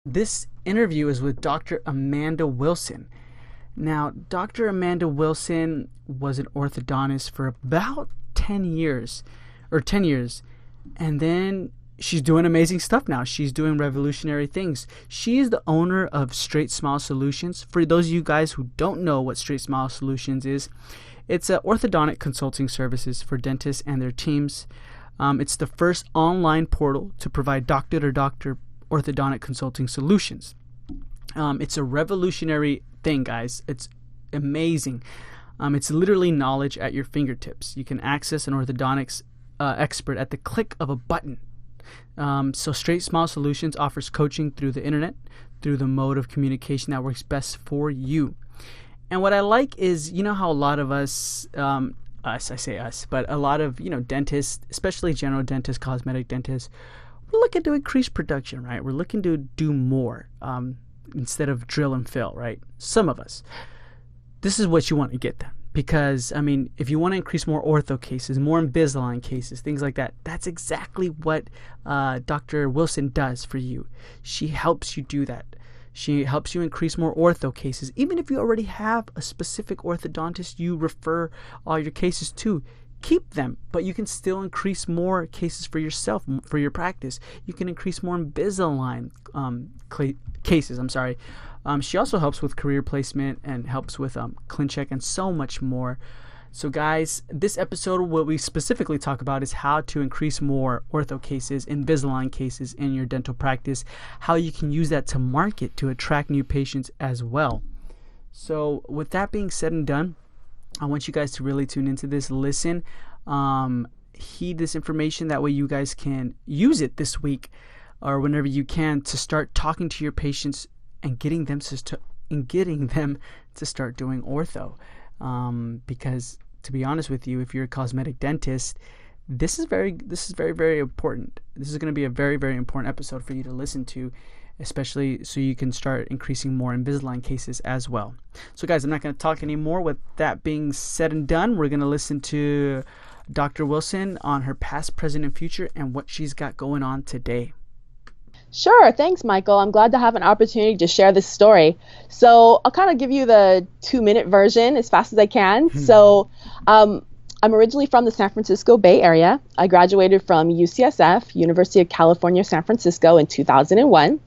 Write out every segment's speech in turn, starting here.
This interview is with Dr. Amanda Wilson. Now, Dr. Amanda Wilson was an orthodontist for about 10 years, and then she's doing amazing stuff now. She's doing revolutionary things. She is the owner of StraightSmile Solutions. For those of you guys who don't know what StraightSmile Solutions is, it's a orthodontic consulting services for dentists and their teams. It's the first online portal to provide doctor-to-doctor orthodontic consulting solutions. It's a revolutionary thing, guys. It's amazing. It's literally knowledge at your fingertips. You can access an orthodontics expert at the click of a button. So StraightSmile Solutions offers coaching through the internet, through the mode of communication that works best for you. And what I like is, you know how a lot of us, I say us, but a lot of, dentists, especially general dentists, cosmetic dentists, we're looking to increase production, right? We're looking to do more instead of drill and fill, right? Some of us. This is what you want to get them. Because, if you want to increase more ortho cases, more Invisalign cases, things like that, that's exactly what Dr. Wilson does for you. She helps you do that. She helps you increase more ortho cases. Even if you already have a specific orthodontist you refer all your cases to, keep them, but you can still increase more cases for yourself, for your practice. You can increase more Invisalign cases. She also helps with career placement and helps with ClinCheck and so much more. So guys, this episode, what we specifically talk about is how to increase more ortho cases, Invisalign cases in your dental practice, how you can use that to market to attract new patients as well. So with that being said and done, I want you guys to really tune into this, listen, heed this information. That way you guys can use it this week or whenever you can to start talking to your patients and getting them to start doing ortho. Because to be honest with you, if you're a cosmetic dentist, this is very, very important. This is going to be a very, very important episode for you to listen to, especially so you can start increasing more Invisalign cases as well. So guys, I'm not going to talk anymore. With that being said and done, we're going to listen to Dr. Wilson on her past, present, and future and what she's got going on today. Sure. Thanks, Michael. I'm glad to have an opportunity to share this story. So I'll kind of give you the 2-minute version as fast as I can. So I'm originally from the San Francisco Bay Area. I graduated from UCSF, University of California, San Francisco in 2001.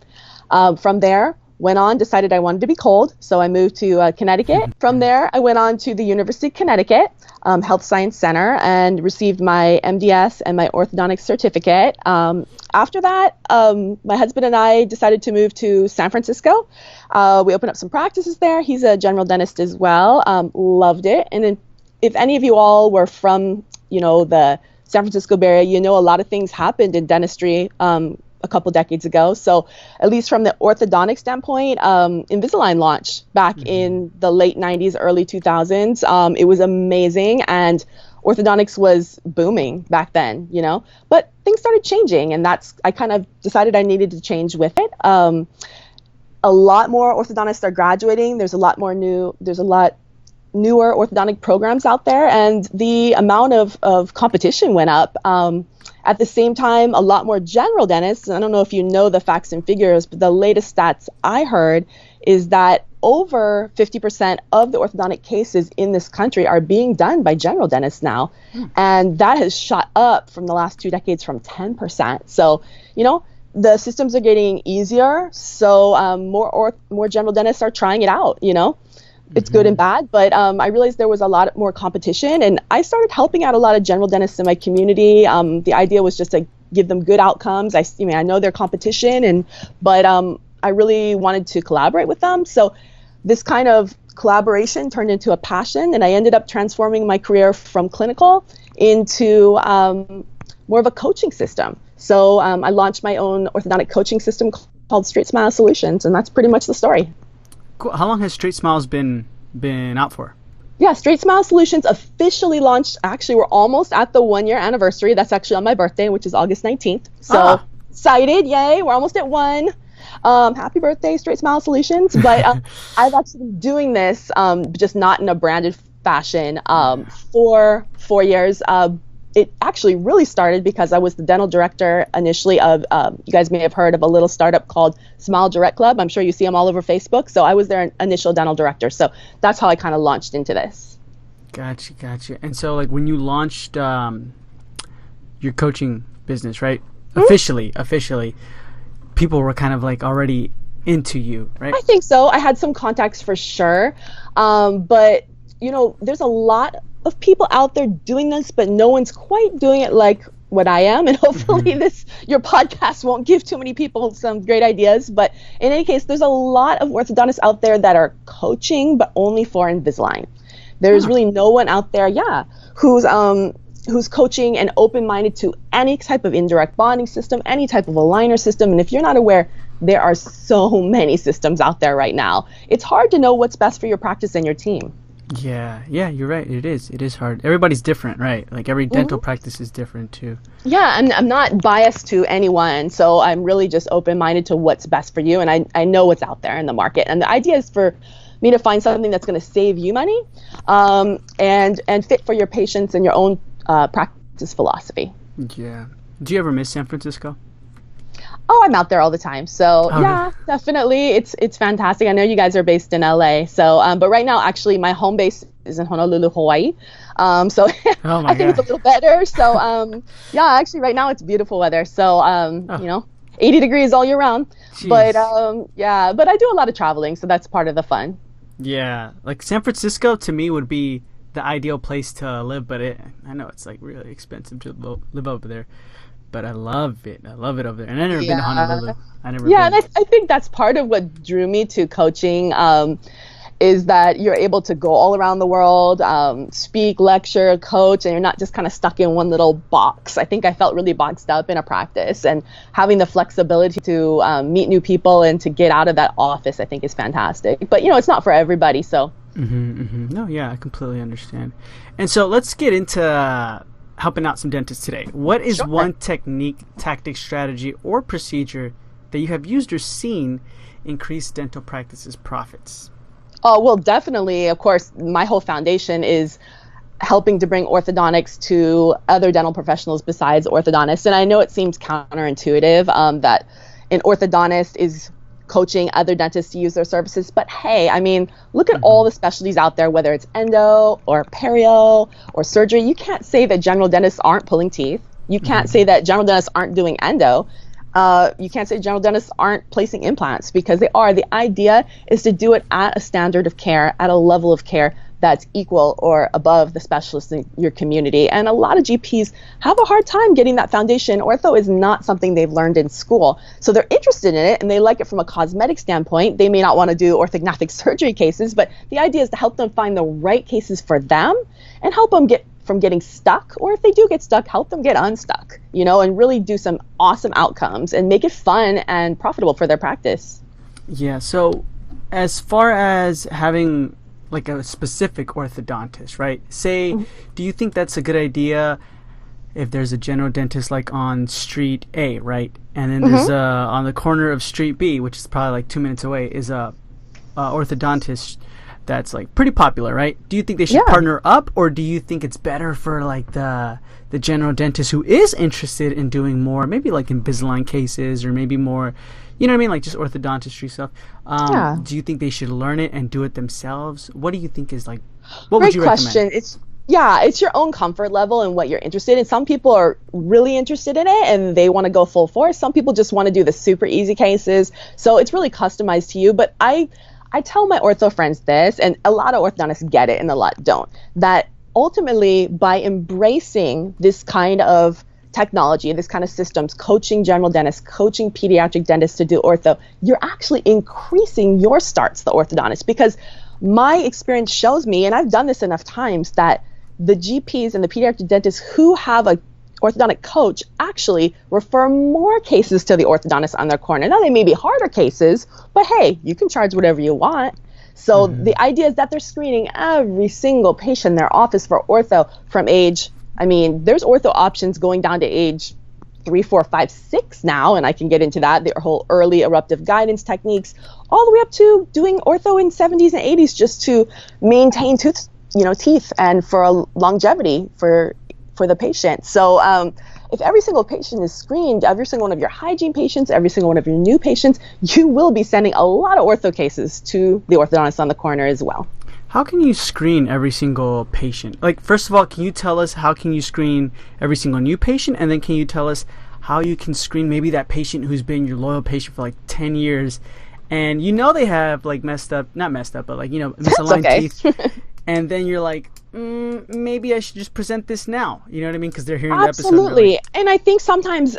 From there, went on, decided I wanted to be cold, so I moved to Connecticut. From there, I went on to the University of Connecticut Health Science Center and received my MDS and my orthodontic certificate. After that, my husband and I decided to move to San Francisco. We opened up some practices there. He's a general dentist as well. Loved it. And then if any of you all were from, the San Francisco Bay Area, a lot of things happened in dentistry a couple decades ago. So at least from the orthodontic standpoint, Invisalign launched back in the late 90s, early 2000s. It was amazing, and orthodontics was booming back then, but things started changing, and I kind of decided I needed to change with it. A lot more orthodontists are graduating. There's a lot newer orthodontic programs out there, and the amount of competition went up. At the same time, a lot more general dentists, I don't know if you know the facts and figures, but the latest stats I heard is that over 50% of the orthodontic cases in this country are being done by general dentists now. And that has shot up from the last 2 decades from 10%. So, the systems are getting easier. So more general dentists are trying it out, It's good and bad, but I realized there was a lot more competition, and I started helping out a lot of general dentists in my community. The idea was just to give them good outcomes. I know their competition, but I really wanted to collaborate with them. So this kind of collaboration turned into a passion, and I ended up transforming my career from clinical into more of a coaching system. So I launched my own orthodontic coaching system called StraightSmile Solutions, and that's pretty much the story. Cool. How long has StraightSmiles been out for? Yeah, StraightSmile Solutions officially launched. Actually, we're almost at the 1-year anniversary. That's actually on my birthday, which is August 19th. So excited. Yay. We're almost at 1. Happy birthday, StraightSmile Solutions. But I've actually been doing this, just not in a branded fashion, for 4 years. it actually really started because I was the dental director initially of, you guys may have heard of a little startup called Smile Direct Club. I'm sure you see them all over Facebook. So I was their initial dental director. So that's how I kind of launched into this. Gotcha. And so, like, when you launched your coaching business, right? Mm-hmm. Officially, people were kind of like already into you, right? I think so. I had some contacts for sure. But, there's a lot of people out there doing this, but no one's quite doing it like what I am. And hopefully your podcast won't give too many people some great ideas. But in any case, there's a lot of orthodontists out there that are coaching, but only for Invisalign. There's really no one out there, who's coaching and open-minded to any type of indirect bonding system, any type of aligner system. And if you're not aware, there are so many systems out there right now. It's hard to know what's best for your practice and your team. Yeah, you're right. It is hard. Everybody's different, right? Like every dental practice is different too. Yeah, I'm not biased to anyone, so I'm really just open-minded to what's best for you, and I know what's out there in the market. And the idea is for me to find something that's going to save you money, and fit for your patients and your own practice philosophy. Yeah. Do you ever miss San Francisco? Oh, I'm out there all the time. So yeah, definitely. It's fantastic. I know you guys are based in LA. So, but right now, actually, my home base is in Honolulu, Hawaii. So I think it's a little better. So, yeah, actually right now it's beautiful weather. So, 80 degrees all year round. Jeez. But, but I do a lot of traveling. So that's part of the fun. Yeah. Like San Francisco to me would be the ideal place to live. But I know it's like really expensive to live over there. But I love it. I love it over there. And I've never been to Honolulu. And I think that's part of what drew me to coaching, is that you're able to go all around the world, speak, lecture, coach, and you're not just kind of stuck in one little box. I think I felt really boxed up in a practice, and having the flexibility to meet new people and to get out of that office, I think is fantastic. But, it's not for everybody, so. No, yeah, I completely understand. And so let's get into helping out some dentists today. What is one technique, tactic, strategy, or procedure that you have used or seen increase dental practices' profits? Oh, well, definitely. Of course, my whole foundation is helping to bring orthodontics to other dental professionals besides orthodontists. And I know it seems counterintuitive that an orthodontist is coaching other dentists to use their services. But hey, I mean, look at all the specialties out there, whether it's endo or perio or surgery. You can't say that general dentists aren't pulling teeth. You can't say that general dentists aren't doing endo. You can't say general dentists aren't placing implants, because they are. The idea is to do it at a standard of care, at a level of care that's equal or above the specialists in your community. And a lot of GPs have a hard time getting that foundation. Ortho is not something they've learned in school. So they're interested in it and they like it from a cosmetic standpoint. They may not want to do orthodontic surgery cases, but the idea is to help them find the right cases for them and help them get from getting stuck, or if they do get stuck, help them get unstuck, and really do some awesome outcomes and make it fun and profitable for their practice. Yeah, so as far as having like a specific orthodontist, right? Say, do you think that's a good idea if there's a general dentist like on street A, right? And then there's on the corner of street B, which is probably like 2 minutes away, is a orthodontist that's like pretty popular, right? Do you think they should partner up, or do you think it's better for like the general dentist who is interested in doing more, maybe like Invisalign cases, or maybe more, you know what I mean, like just orthodontistry stuff? Do you think they should learn it and do it themselves? What do you think is like, what would you recommend? It's your own comfort level and what you're interested in. Some people are really interested in it and they want to go full force. Some people just want to do the super easy cases. So it's really customized to you. But I tell my ortho friends this, and a lot of orthodontists get it and a lot don't, that ultimately by embracing this kind of technology, this kind of systems, coaching general dentists, coaching pediatric dentists to do ortho, you're actually increasing your starts, the orthodontist, because my experience shows me, and I've done this enough times, that the GPs and the pediatric dentists who have a orthodontic coach actually refer more cases to the orthodontist on their corner. Now, they may be harder cases, but hey, you can charge whatever you want. So the idea is that they're screening every single patient in their office for ortho from age, there's ortho options going down to age 3, 4, 5, 6 now, and I can get into that, the whole early eruptive guidance techniques, all the way up to doing ortho in 70s and 80s just to maintain teeth and for a longevity for for the patient. So if every single patient is screened, every single one of your hygiene patients, every single one of your new patients, you will be sending a lot of ortho cases to the orthodontist on the corner as well. How can you screen every single patient? Like, first of all, can you tell us how can you screen every single new patient? And then can you tell us how you can screen maybe that patient who's been your loyal patient for like 10 years and you know they have like not messed up, but like, misaligned teeth. And then you're like, maybe I should just present this now. You know what I mean? Because they're hearing the episode. Absolutely. And I think sometimes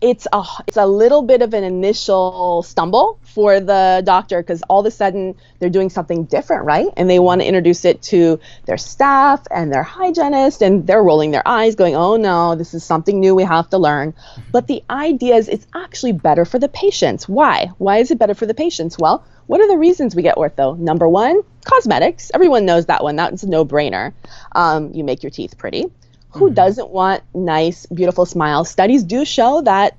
it's a little bit of an initial stumble for the doctor because all of a sudden they're doing something different, right? And they want to introduce it to their staff and their hygienist, and they're rolling their eyes going, oh no, this is something new we have to learn. But the idea is it's actually better for the patients. Why? Why is it better for the patients? Well, what are the reasons we get ortho? Number one, cosmetics. Everyone knows that one. That's a no-brainer. You make your teeth pretty. Who doesn't want nice, beautiful smiles? Studies do show that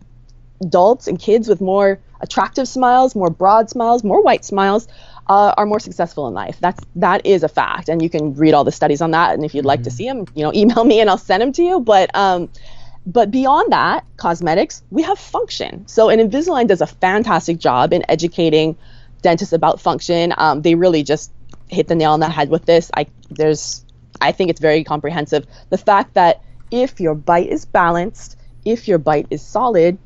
adults and kids with more attractive smiles, more broad smiles, more white smiles are more successful in life. That is a fact, and you can read all the studies on that. And if you'd like to see them, email me and I'll send them to you. But beyond that, cosmetics, we have function. So, and Invisalign does a fantastic job in educating dentists about function. They really just hit the nail on the head with this. I think it's very comprehensive. The fact that if your bite is balanced, if your bite is solid,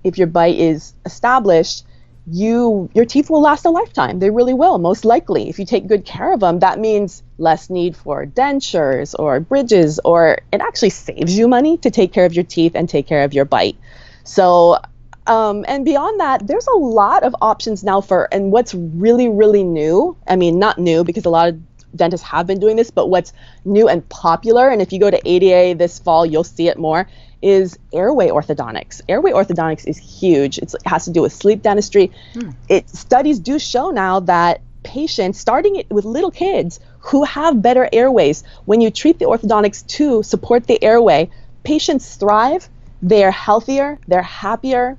if your bite is established, your teeth will last a lifetime. They really will, most likely. If you take good care of them, that means less need for dentures or bridges, or it actually saves you money to take care of your teeth and take care of your bite. So, and beyond that, there's a lot of options now and what's really, really new, I mean, not new because a lot of dentists have been doing this, but what's new and popular, and if you go to ADA this fall, you'll see it more, is airway orthodontics. Airway orthodontics is huge. It has to do with sleep dentistry. Studies do show now that patients, starting with little kids who have better airways, when you treat the orthodontics to support the airway, patients thrive, they're healthier, they're happier.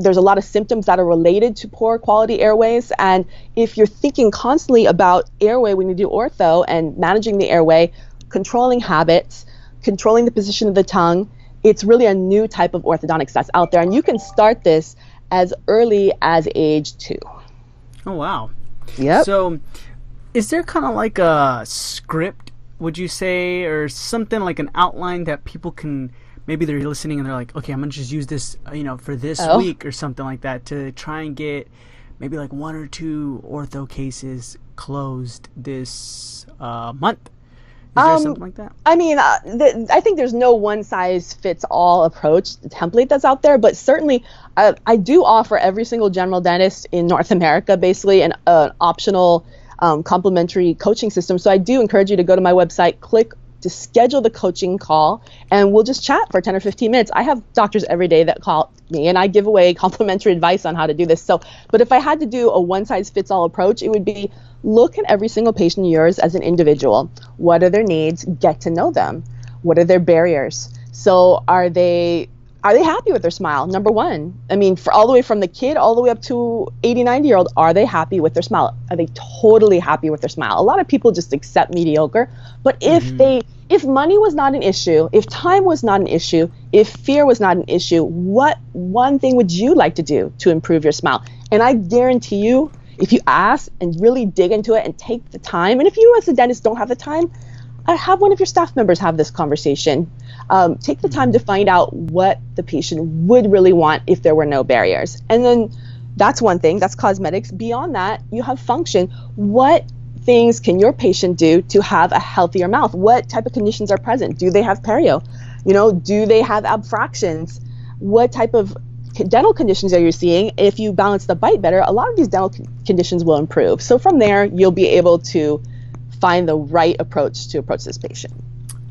There's a lot of symptoms that are related to poor quality airways. And if you're thinking constantly about airway when you do ortho and managing the airway, controlling habits, controlling the position of the tongue, it's really a new type of orthodontics that's out there. And you can start this as early as age 2. Oh, wow. Yep. So is there kind of like a script, would you say, or something like an outline that people can, maybe they're listening and they're like, okay, I'm going to just use this, for this week or something like that to try and get maybe like 1 or 2 ortho cases closed this month? Is there something like that? I mean, I think there's no one-size-fits-all approach, the template that's out there, but certainly I do offer every single general dentist in North America basically an optional complimentary coaching system. So I do encourage you to go to my website, click to schedule the coaching call, and we'll just chat for 10 or 15 minutes. I have doctors every day that call me, and I give away complimentary advice on how to do this. So, but if I had to do a one-size-fits-all approach, it would be look at every single patient of yours as an individual. What are their needs? Get to know them. What are their barriers? So are they happy with their smile? Number one. I mean, for all the way from the kid all the way up to 80, 90-year-old, are they happy with their smile? Are they totally happy with their smile? A lot of people just accept mediocre. But if money was not an issue, if time was not an issue, if fear was not an issue, what one thing would you like to do to improve your smile? And I guarantee you, if you ask and really dig into it and take the time, and if you as a dentist don't have the time, have one of your staff members have this conversation. Take the time to find out what the patient would really want if there were no barriers. And then that's one thing, that's cosmetics. Beyond that, you have function. What things can your patient do to have a healthier mouth? What type of conditions are present? Do they have perio? Do they have abfractions? What type of dental conditions are you seeing? If you balance the bite better, a lot of these dental conditions will improve. So from there, you'll be able to find the right approach to approach this patient.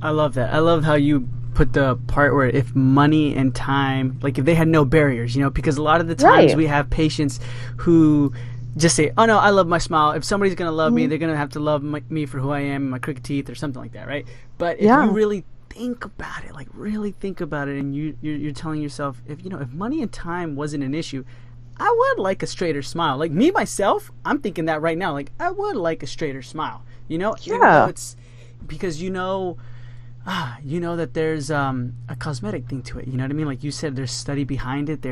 I love that. I love how you put the part where if money and time, like if they had no barriers, because a lot of the times we have patients who just say, oh no, I love my smile. If somebody's going to love me, they're going to have to love me for who I am, my crooked teeth or something like that, right? But if you really think about it, and you're telling yourself, if money and time wasn't an issue, I would like a straighter smile. Like me, myself, I'm thinking that right now. Like I would like a straighter smile, even though it's because, you know that there's a cosmetic thing to it. You know what I mean? Like you said, there's study behind it.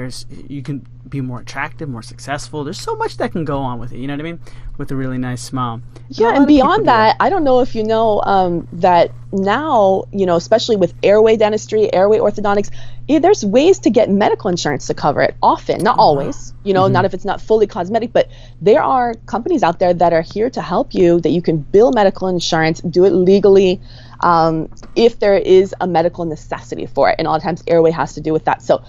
You can be more attractive, more successful. There's so much that can go on with it. You know what I mean? With a really nice smile. Yeah, and beyond that, I don't know if you know that now, especially with airway dentistry, airway orthodontics, there's ways to get medical insurance to cover it often, not always, not if it's not fully cosmetic, but there are companies out there that are here to help you, that you can bill medical insurance, do it legally, if there is a medical necessity for it. And a lot of times airway has to do with that. So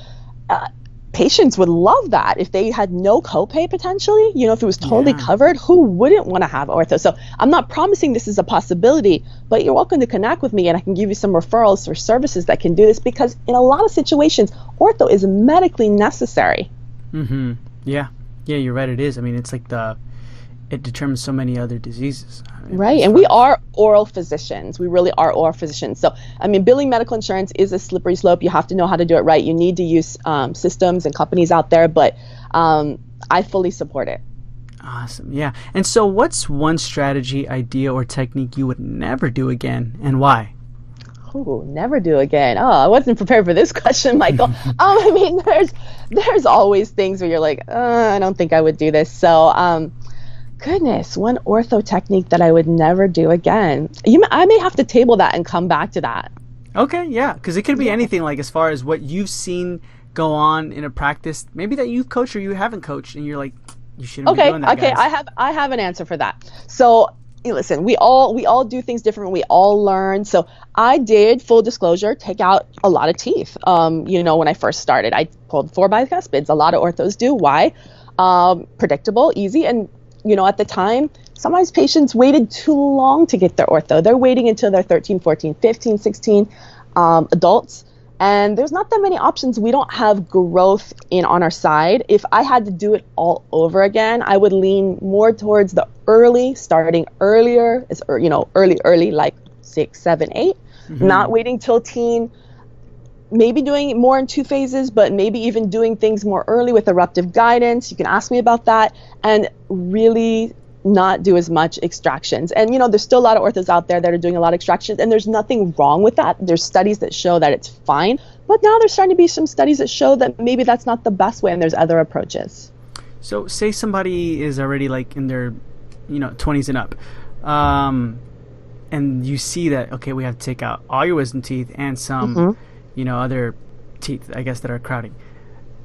patients would love that if they had no copay potentially, if it was totally covered. Who wouldn't want to have ortho? So I'm not promising this is a possibility, but you're welcome to connect with me and I can give you some referrals for services that can do this, because in a lot of situations, ortho is medically necessary. Mm-hmm. Yeah, you're right. It is. I mean, it's like it determines so many other diseases. Right. And we are oral physicians. We really are oral physicians. So, I mean, billing medical insurance is a slippery slope. You have to know how to do it right. You need to use systems and companies out there, but I fully support it. Awesome. Yeah. And so what's one strategy, idea, or technique you would never do again, and why? Oh, never do again. Oh, I wasn't prepared for this question, Michael. I mean, there's always things where you're like, I don't think I would do this. So, goodness, one ortho technique that I would never do again. I may have to table that and come back to that. Okay, yeah, because it could be anything, like as far as what you've seen go on in a practice, maybe that you've coached or you haven't coached, and you're like, you shouldn't be doing that, guys. I have an answer for that. So listen, we all do things different. We all learn. So I did, full disclosure, take out a lot of teeth. When I first started, I pulled 4 bicuspids. A lot of orthos do. Why? Predictable, easy, and at the time, sometimes patients waited too long to get their ortho. They're waiting until they're 13, 14, 15, 16, adults. And there's not that many options. We don't have growth on our side. If I had to do it all over again, I would lean more towards the starting earlier, early, like 6, 7, 8, not waiting till teen, maybe doing it more in 2 phases, but maybe even doing things more early with eruptive guidance. You can ask me about that, and really not do as much extractions. And there's still a lot of orthos out there that are doing a lot of extractions, and there's nothing wrong with that. There's studies that show that it's fine, but now there's starting to be some studies that show that maybe that's not the best way, and there's other approaches. So say somebody is already like in their 20s and up, and you see that, okay, we have to take out all your wisdom teeth and some other teeth, I guess, that are crowding.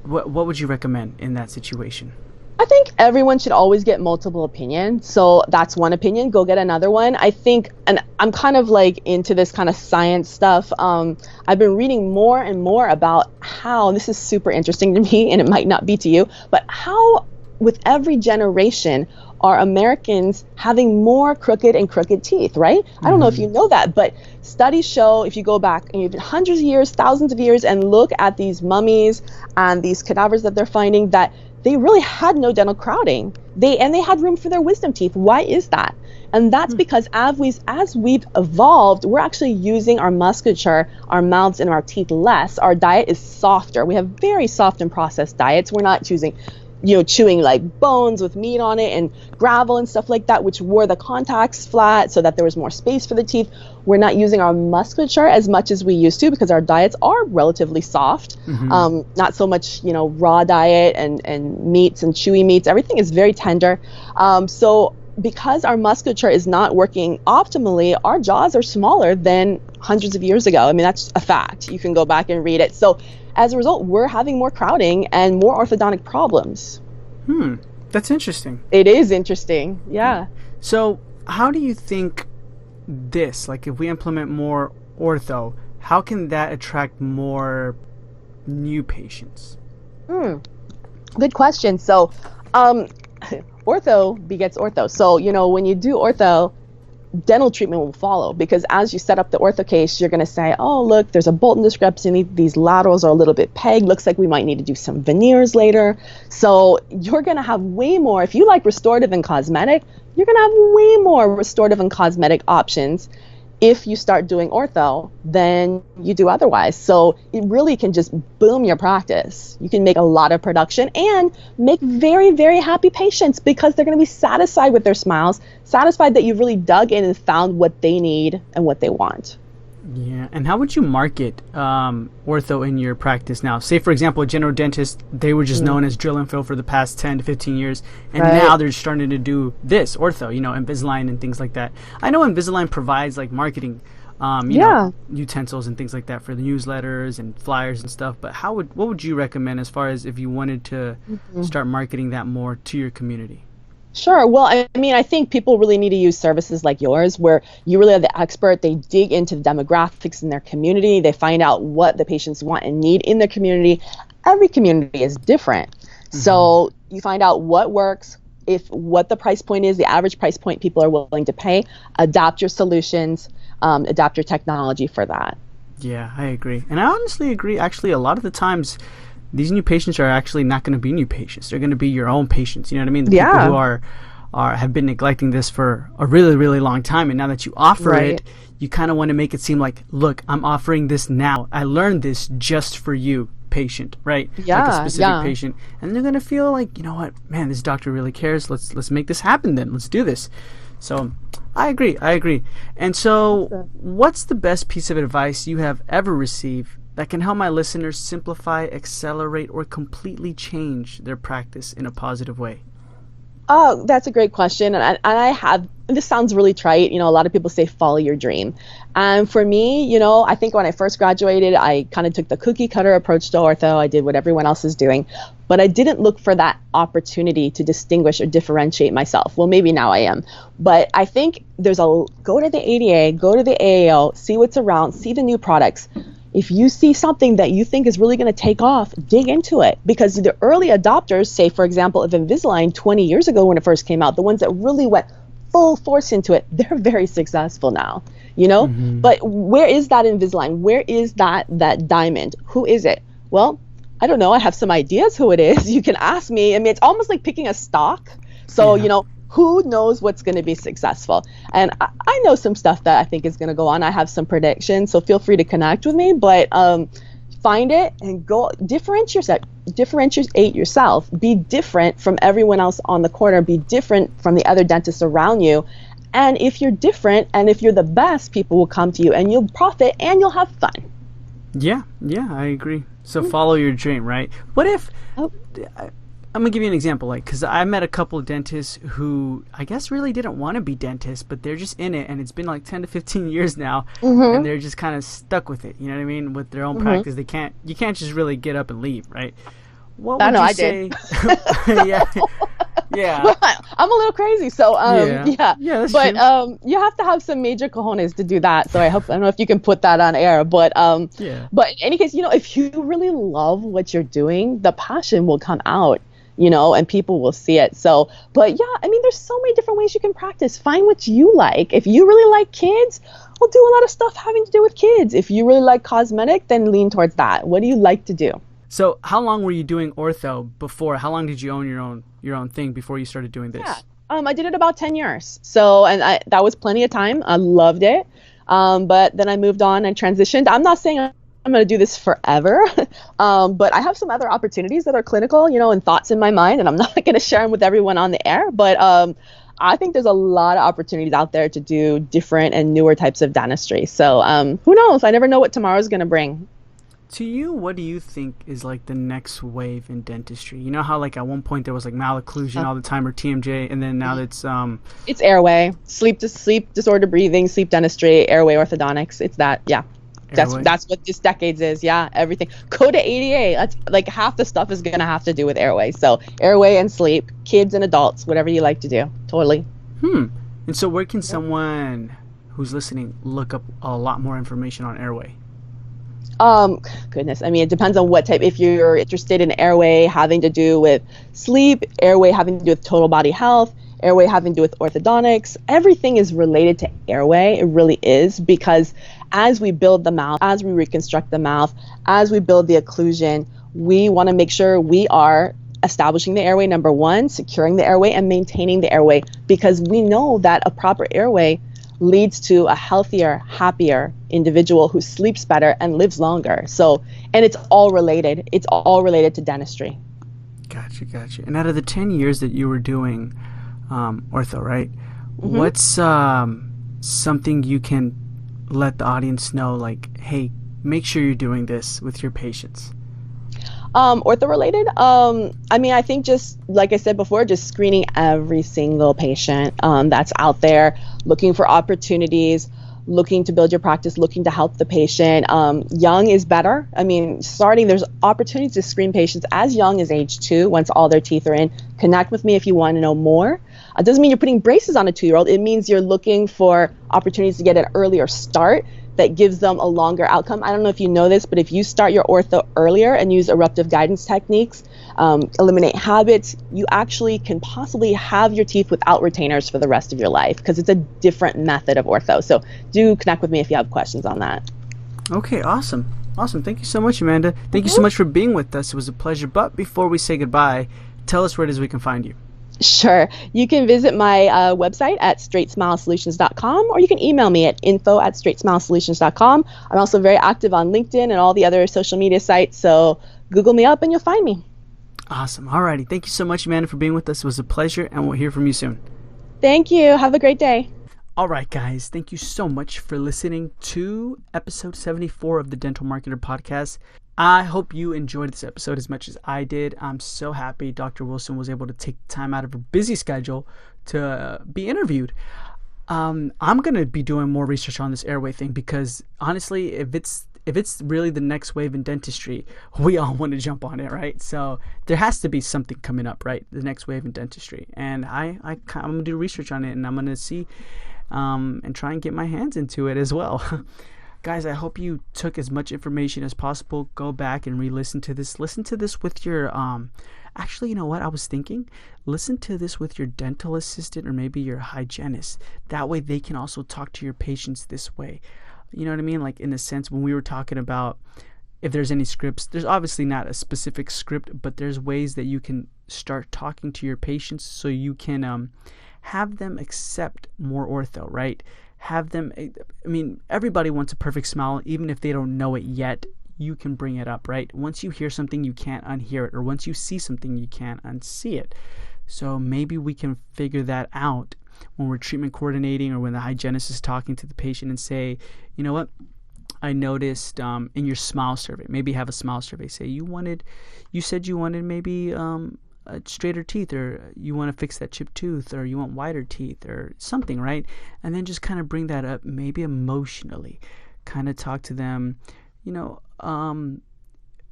What would you recommend in that situation? I think everyone should always get multiple opinions. So that's one opinion. Go get another one. I think, and I'm kind of like into this kind of science stuff. I've been reading more and more about how, and this is super interesting to me, and it might not be to you, but how with every generation are Americans having more crooked teeth, right? I don't know if you know that, but studies show, if you go back and hundreds of years, thousands of years, and look at these mummies and these cadavers that they're finding, that they really had no dental crowding. They had room for their wisdom teeth. Why is that? And that's because as we've evolved, we're actually using our musculature, our mouths, and our teeth less. Our diet is softer. We have very soft and processed diets. We're not chewing like bones with meat on it and gravel and stuff like that, which wore the contacts flat so that there was more space for the teeth. We're not using our musculature as much as we used to because our diets are relatively soft. Not so much, raw diet and meats and chewy meats. Everything is very tender. So because our musculature is not working optimally, our jaws are smaller than hundreds of years ago. I mean, that's a fact. You can go back and read it. So as a result, we're having more crowding and more orthodontic problems. That's interesting. It is interesting, yeah. So how do you think this, like if we implement more ortho, how can that attract more new patients? Good question. So ortho begets ortho. So, when you do ortho, dental treatment will follow, because as you set up the ortho case, you're going to say, oh, look, there's a Bolton discrepancy. These laterals are a little bit pegged. Looks like we might need to do some veneers later. So you're going to have way more. If you like restorative and cosmetic, you're going to have way more restorative and cosmetic options if you start doing ortho than you do otherwise. So it really can just boom your practice. You can make a lot of production and make very, very happy patients because they're going to be satisfied with their smiles, satisfied that you've really dug in and found what they need and what they want. Yeah. And how would you market ortho in your practice now? Say, for example, a general dentist, they were just known as drill and fill for the past 10 to 15 years. And now they're starting to do this, ortho, Invisalign and things like that. I know Invisalign provides like marketing, utensils and things like that for the newsletters and flyers and stuff. But what would you recommend as far as if you wanted to start marketing that more to your community? Sure. Well, I mean, I think people really need to use services like yours where you really are the expert. They dig into the demographics in their community. They find out what the patients want and need in their community. Every community is different. So you find out what works, what the price point is, the average price point people are willing to pay, adapt your solutions, adapt your technology for that. Yeah, I agree. And I honestly agree. Actually, a lot of the times, these new patients are actually not going to be new patients. They're going to be your own patients. You know what I mean? The people who have been neglecting this for a really, really long time. And now that you offer it, you kind of want to make it seem like, look, I'm offering this now. I learned this just for you, patient, right? Yeah, like a specific patient. And they're going to feel like, you know what, man, this doctor really cares. Let's make this happen then. Let's do this. So I agree. And so what's the best piece of advice you have ever received that can help my listeners simplify, accelerate, or completely change their practice in a positive way? Oh, that's a great question. And this sounds really trite. A lot of people say follow your dream. And for me, I think when I first graduated, I kind of took the cookie cutter approach to ortho. I did what everyone else is doing, but I didn't look for that opportunity to distinguish or differentiate myself. Well, maybe now I am, but I think go to the ADA, go to the AAO, see what's around, see the new products. If you see something that you think is really going to take off, dig into it, because the early adopters, say, for example, of Invisalign 20 years ago when it first came out, the ones that really went full force into it, they're very successful now, But where is that Invisalign? Where is that diamond? Who is it? Well, I don't know. I have some ideas who it is. You can ask me. I mean, it's almost like picking a stock. So, who knows what's going to be successful? And I know some stuff that I think is going to go on. I have some predictions, so feel free to connect with me. But find it and go differentiate yourself. Be different from everyone else on the corner. Be different from the other dentists around you. And if you're different and if you're the best, people will come to you and you'll profit and you'll have fun. Yeah, I agree. So follow your dream, right? What if... I'm going to give you an example, because I met a couple of dentists who I guess really didn't want to be dentists, but they're just in it, and it's been like 10 to 15 years now, and they're just kind of stuck with it, you know what I mean, with their own practice. You can't just really get up and leave, right? What would you say? Yeah. Well, I'm a little crazy, so that's but true. You have to have some major cojones to do that. So I don't know if you can put that on air, but but in any case, if you really love what you're doing, the passion will come out. And people will see it. So, but yeah, I mean, there's so many different ways you can practice. Find what you like. If you really like kids, we'll do a lot of stuff having to do with kids. If you really like cosmetic, then lean towards that. What do you like to do? So how long were you doing ortho before? How long did you own your own thing before you started doing this? Yeah, I did it about 10 years. So, and that was plenty of time. I loved it. But then I moved on and transitioned. I'm not saying I'm going to do this forever, but I have some other opportunities that are clinical, and thoughts in my mind, and I'm not going to share them with everyone on the air, but I think there's a lot of opportunities out there to do different and newer types of dentistry. So who knows? I never know what tomorrow's going to bring. To you, what do you think is like the next wave in dentistry? You know how like at one point there was like malocclusion all the time, or TMJ, and then now it's airway, sleep disorder breathing, sleep dentistry, airway orthodontics. It's that, yeah. That's what this decades is. Yeah, everything. Go to ADA. That's like half the stuff is gonna have to do with airway. So airway and sleep, kids and adults, whatever you like to do. Totally. And so where can someone who's listening look up a lot more information on airway? Goodness. I mean, it depends on what type. If you're interested in airway having to do with sleep, airway having to do with total body health, airway having to do with orthodontics, everything is related to airway. It really is, because as we build the mouth, as we reconstruct the mouth, as we build the occlusion, we want to make sure we are establishing the airway, number one, securing the airway, and maintaining the airway, because we know that a proper airway leads to a healthier, happier individual who sleeps better and lives longer. So, and it's all related. It's all related to dentistry. Gotcha. And out of the 10 years that you were doing ortho, right? What's something you can let the audience know, like, hey, make sure you're doing this with your patients? Ortho related. I mean, I think just like I said before, just screening every single patient that's out there, looking for opportunities, looking to build your practice, looking to help the patient. Young is better. I mean, there's opportunities to screen patients as young as age 2 once all their teeth are in. Connect with me if you want to know more. It doesn't mean you're putting braces on a 2-year-old. It means you're looking for opportunities to get an earlier start that gives them a longer outcome. I don't know if you know this, but if you start your ortho earlier and use eruptive guidance techniques, eliminate habits, you actually can possibly have your teeth without retainers for the rest of your life, because it's a different method of ortho. So do connect with me if you have questions on that. Okay, awesome. Thank you so much, Amanda. Thank you so much for being with us. It was a pleasure. But before we say goodbye, tell us where it is we can find you. Sure. You can visit my website at StraightSmileSolutions.com, or you can email me at info@StraightSmileSolutions.com. I'm also very active on LinkedIn and all the other social media sites, so Google me up and you'll find me. Awesome. Alrighty. Thank you so much, Amanda, for being with us. It was a pleasure, and we'll hear from you soon. Thank you. Have a great day. Alright, guys. Thank you so much for listening to episode 74 of the Dental Marketer Podcast. I hope you enjoyed this episode as much as I did. I'm so happy Dr. Wilson was able to take time out of her busy schedule to be interviewed. I'm going to be doing more research on this airway thing, because honestly, if it's really the next wave in dentistry, we all want to jump on it, right? So there has to be something coming up, right? The next wave in dentistry. And I'm going to do research on it, and I'm going to see and try and get my hands into it as well. Guys, I hope you took as much information as possible. Go back and re-listen to this. Listen to this with your, actually, you know what I was thinking? Listen to this with your dental assistant or maybe your hygienist. That way they can also talk to your patients this way. You know what I mean? Like, in a sense, when we were talking about if there's any scripts, there's obviously not a specific script, but there's ways that you can start talking to your patients so you can have them accept more ortho, right? Have them, I mean, everybody wants a perfect smile, even if they don't know it yet. You can bring it up, right? Once you hear something, you can't unhear it, or once you see something, you can't unsee it. So maybe we can figure that out when we're treatment coordinating, or when the hygienist is talking to the patient and say, you know what, I noticed in your smile survey, maybe have a smile survey, say you said you wanted maybe straighter teeth, or you want to fix that chipped tooth, or you want whiter teeth, or something, right? And then just kind of bring that up, maybe emotionally, kind of talk to them, you know,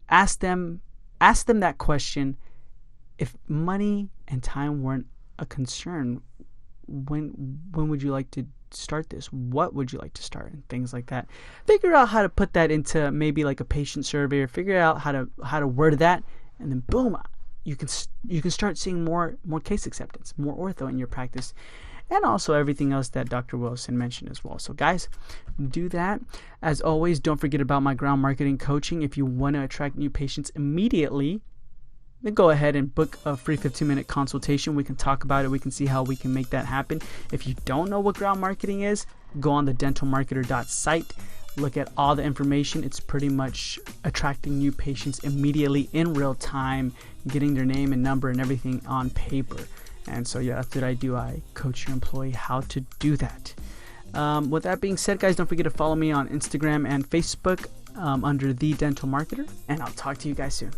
ask them that question. If money and time weren't a concern, when would you like to start this? What would you like to start? And things like that. Figure out how to put that into maybe like a patient survey, or figure out how to word that, and then boom, you can start seeing more case acceptance, more ortho in your practice, and also everything else that Dr. Wilson mentioned as well. So guys, do that. As always, don't forget about my ground marketing coaching. If you want to attract new patients immediately, then go ahead and book a free 15-minute consultation. We can talk about it. We can see how we can make that happen. If you don't know what ground marketing is, go on the dentalmarketer.site. Look at all the information. It's pretty much attracting new patients immediately in real time, getting their name and number and everything on paper. And so yeah, that's what I do. I coach your employee how to do that. With that being said, guys, don't forget to follow me on Instagram and Facebook under The Dental Marketer, and I'll talk to you guys soon.